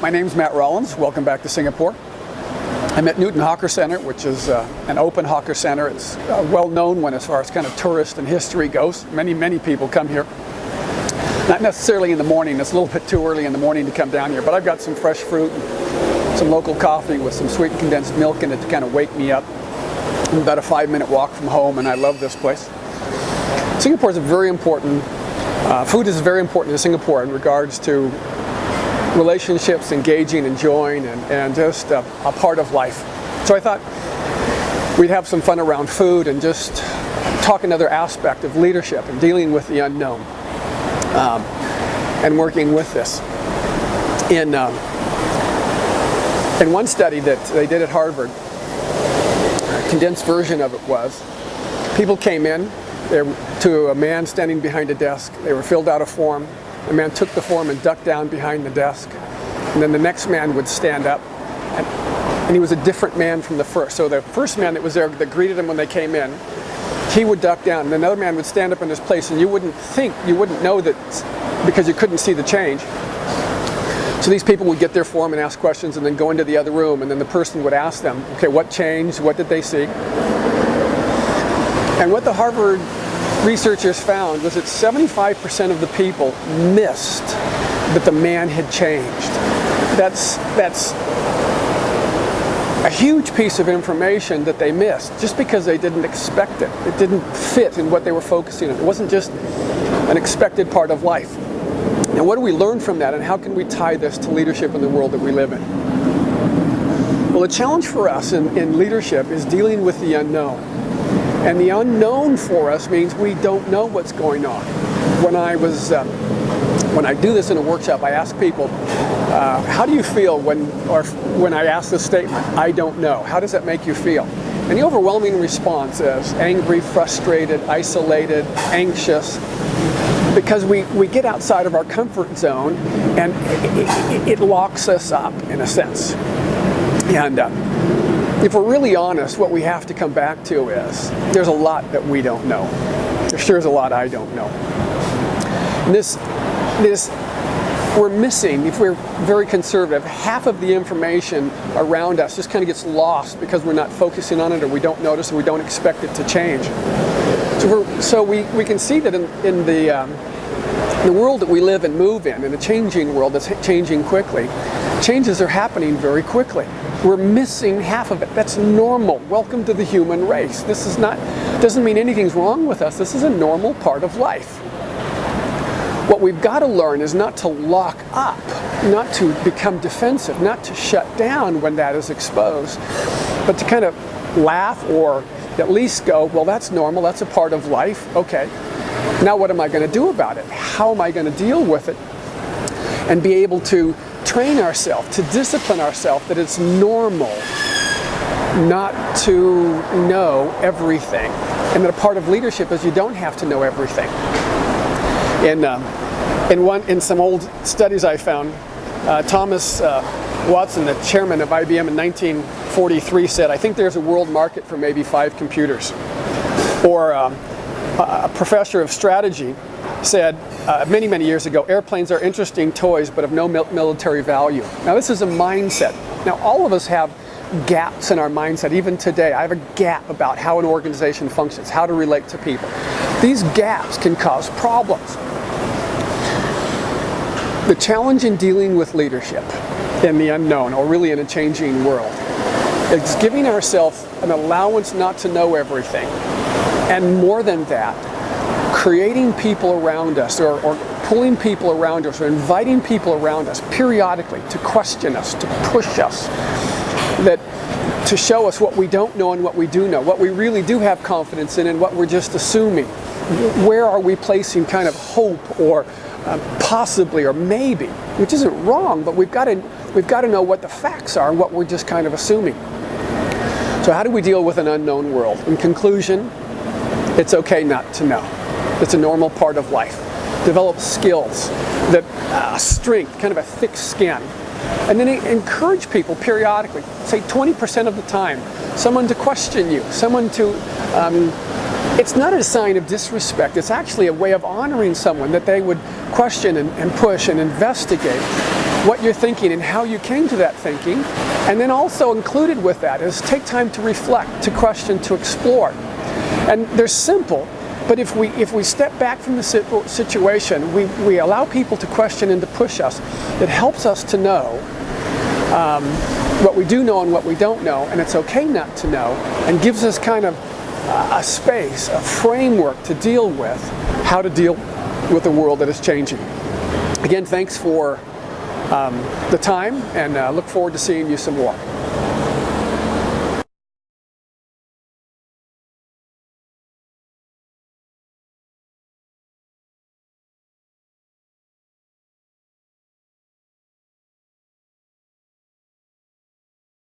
My name's Matt Rawlins. Welcome back to Singapore. I'm at Newton Hawker Center, which is an open hawker center. It's a well-known one as far as kind of tourist and history goes. Many people come here. Not necessarily in the morning. It's a little bit too early in the morning to come down here, but I've got some fresh fruit and some local coffee with some sweetened condensed milk in it to kind of wake me up. I'm about a 5-minute walk from home, and I love this place. Singapore is a very important, food is very important to Singapore in regards to relationships, engaging, enjoying, and just a part of life. So I thought we'd have some fun around food and just talk another aspect of leadership and dealing with the unknown and working with this. In one study that they did at Harvard, a condensed version of it was, people came in to a man standing behind a desk. They were filled out a form. The man took the form and ducked down behind the desk. And then the next man would stand up, and he was a different man from the first. So the first man that was there that greeted him when they came in, he would duck down, and another man would stand up in his place, and you wouldn't know that because you couldn't see the change. So these people would get their form and ask questions and then go into the other room, and then the person would ask them, okay, what changed? What did they see? And what the Harvard researchers found was that 75% of the people missed that the man had changed. That's a huge piece of information that they missed just because they didn't expect it. It didn't fit in what they were focusing on. It wasn't just an expected part of life. Now, what do we learn from that, and how can we tie this to leadership in the world that we live in? Well, the challenge for us in leadership is dealing with the unknown. And the unknown for us means we don't know what's going on. When I do this in a workshop, I ask people, how do you feel when I ask this statement, I don't know? How does that make you feel? And the overwhelming response is angry, frustrated, isolated, anxious, because we get outside of our comfort zone and it locks us up in a sense. And if we're really honest, what we have to come back to is there's a lot that we don't know. There sure is a lot I don't know. And this we're missing, if we're very conservative, half of the information around us just kind of gets lost because we're not focusing on it, or we don't notice, or we don't expect it to change. So we can see that in the world that we live and move in a changing world that's changing quickly, changes are happening very quickly. We're missing half of it. That's normal. Welcome to the human race. This is doesn't mean anything's wrong with us. This is a normal part of life. What we've got to learn is not to lock up, not to become defensive, not to shut down when that is exposed, but to kind of laugh or at least go, well, that's normal. That's a part of life. Okay. Now what am I going to do about it? How am I going to deal with it? And be able to train ourselves, to discipline ourselves that it's normal not to know everything. And that a part of leadership is you don't have to know everything. In some old studies I found, Thomas Watson, the chairman of IBM in 1943, said, I think there's a world market for maybe 5 computers. Or a professor of strategy said many years ago, airplanes are interesting toys but of no military value. Now this is a mindset. Now all of us have gaps in our mindset. Even today I have a gap about how an organization functions, how to relate to people. These gaps can cause problems. The challenge in dealing with leadership in the unknown, or really in a changing world, is giving ourselves an allowance not to know everything. And more than that, creating people around us, or pulling people around us, or inviting people around us periodically to question us, to push us, to show us what we don't know and what we do know, what we really do have confidence in and what we're just assuming. Where are we placing kind of hope or possibly or maybe, which isn't wrong, but we've got to know what the facts are and what we're just kind of assuming. So how do we deal with an unknown world? In conclusion, it's okay not to know. It's a normal part of life. Develop skills, strength, kind of a thick skin. And then encourage people periodically, say 20% of the time, someone to question you, someone to It's not a sign of disrespect. It's actually a way of honoring someone, that they would question and push and investigate. what you're thinking and how you came to that thinking. And then also included with that is take time to reflect, to question, to explore. And they're simple, but if we step back from the situation, we allow people to question and to push us. It helps us to know what we do know and what we don't know, and it's okay not to know, and gives us kind of a space, a framework to deal with how to deal with a world that is changing. Again, thanks for the time, and look forward to seeing you some more.